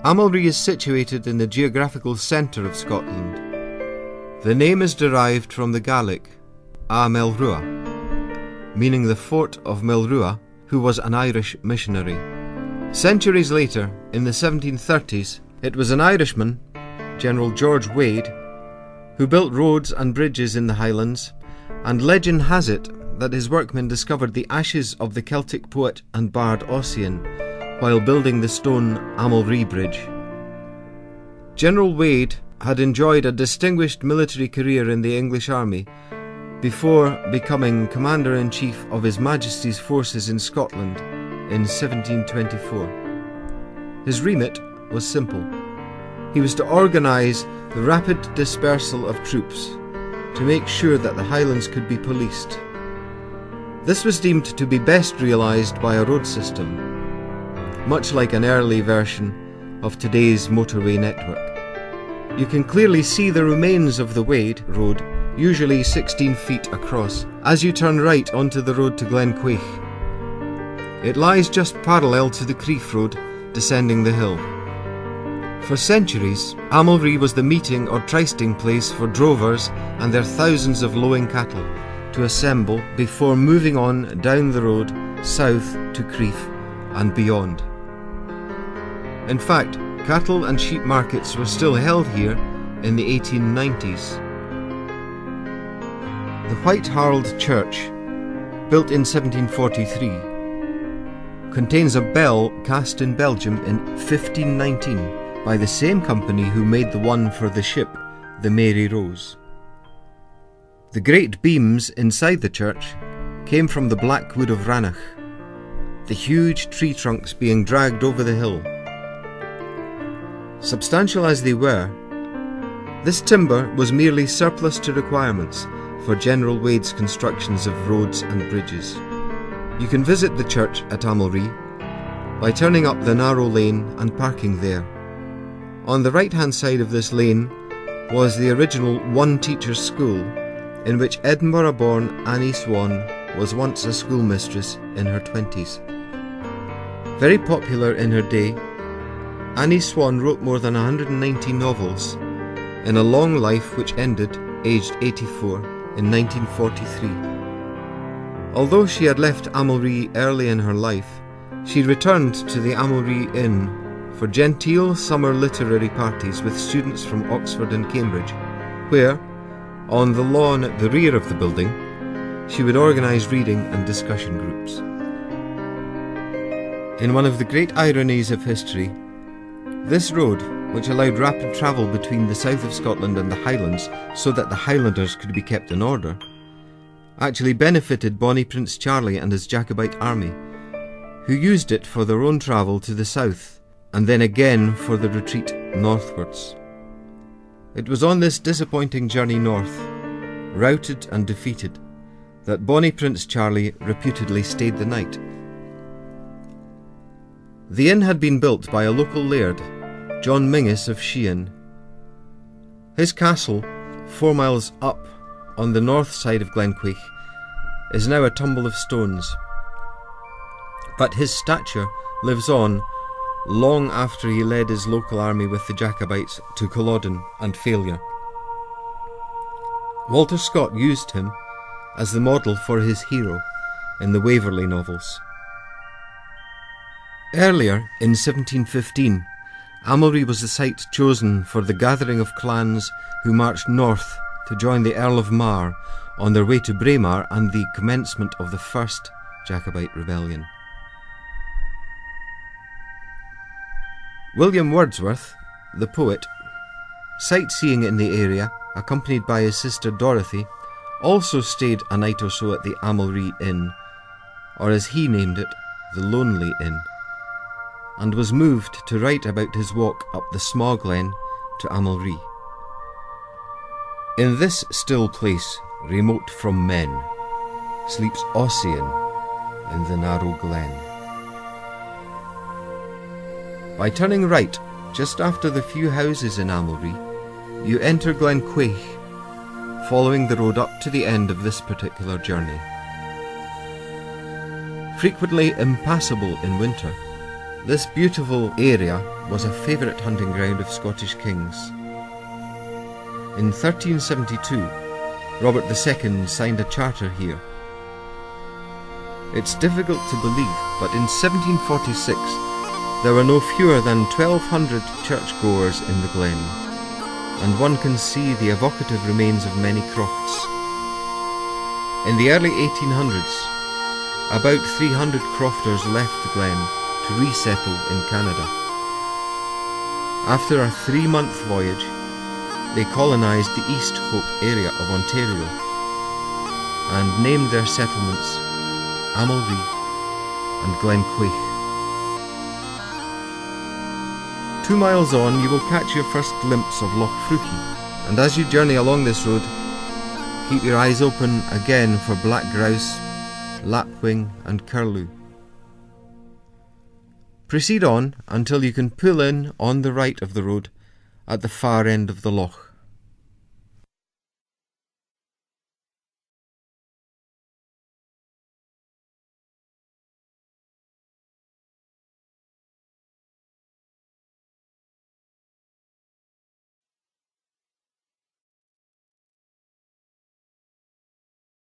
Amulree is situated in the geographical centre of Scotland. The name is derived from the Gaelic Amulree, meaning the fort of Milrua, who was an Irish missionary. Centuries later, in the 1730s, it was an Irishman, General George Wade, who built roads and bridges in the Highlands, and legend has it that his workmen discovered the ashes of the Celtic poet and bard Ossian while building the stone Amulree Bridge. General Wade had enjoyed a distinguished military career in the English Army before becoming Commander-in-Chief of His Majesty's forces in Scotland in 1724. His remit was simple. He was to organise the rapid dispersal of troops to make sure that the Highlands could be policed. This was deemed to be best realised by a road system, much like an early version of today's motorway network. You can clearly see the remains of the Wade Road, usually 16 feet across, as you turn right onto the road to Glenquaich. It lies just parallel to the Crieff Road, descending the hill. For centuries, Amulree was the meeting or trysting place for drovers and their thousands of lowing cattle to assemble before moving on down the road south to Crieff and beyond. In fact, cattle and sheep markets were still held here in the 1890s. The White Harald Church, built in 1743, contains a bell cast in Belgium in 1519 by the same company who made the one for the ship, the Mary Rose. The great beams inside the church came from the black wood of Ranach, the huge tree trunks being dragged over the hill. Substantial as they were, this timber was merely surplus to requirements for General Wade's constructions of roads and bridges. You can visit the church at Amulree by turning up the narrow lane and parking there. On the right-hand side of this lane was the original one-teacher school in which Edinburgh-born Annie Swan was once a schoolmistress in her 20s. Very popular in her day, Annie Swan wrote more than 190 novels in a long life which ended, aged 84, in 1943. Although she had left Amulree early in her life, she returned to the Amulree Inn for genteel summer literary parties with students from Oxford and Cambridge, where, on the lawn at the rear of the building, she would organise reading and discussion groups. In one of the great ironies of history, this road, which allowed rapid travel between the south of Scotland and the Highlands so that the Highlanders could be kept in order, actually benefited Bonnie Prince Charlie and his Jacobite army, who used it for their own travel to the south and then again for the retreat northwards. It was on this disappointing journey north, routed and defeated, that Bonnie Prince Charlie reputedly stayed the night. The inn had been built by a local laird, John Mingus of Sheehan. His castle, 4 miles up on the north side of Glenquaich, is now a tumble of stones. But his stature lives on long after he led his local army with the Jacobites to Culloden and failure. Walter Scott used him as the model for his hero in the Waverley novels. Earlier, in 1715, Amulree was the site chosen for the gathering of clans who marched north to join the Earl of Mar on their way to Braemar and the commencement of the First Jacobite Rebellion. William Wordsworth, the poet, sightseeing in the area, accompanied by his sister Dorothy, also stayed a night or so at the Amulree Inn, or as he named it, the Lonely Inn, and was moved to write about his walk up the Smaw Glen to Amulree. In this still place, remote from men, sleeps Ossian in the narrow glen. By turning right, just after the few houses in Amulree, you enter Glenquaich, following the road up to the end of this particular journey. Frequently impassable in winter, This beautiful area was a favourite hunting ground of Scottish kings. In 1372, Robert II signed a charter here. It's difficult to believe, but in 1746 there were no fewer than 1,200 churchgoers in the glen, and one can see the evocative remains of many crofts. In the early 1800s, about 300 crofters left the glen to resettle in Canada. After a 3-month voyage, they colonised the East Hope area of Ontario and named their settlements Amulree and Glenquaich. 2 miles on, you will catch your first glimpse of Loch Fruchi, and as you journey along this road, keep your eyes open again for black grouse, lapwing and curlew. Proceed on until you can pull in on the right of the road at the far end of the loch.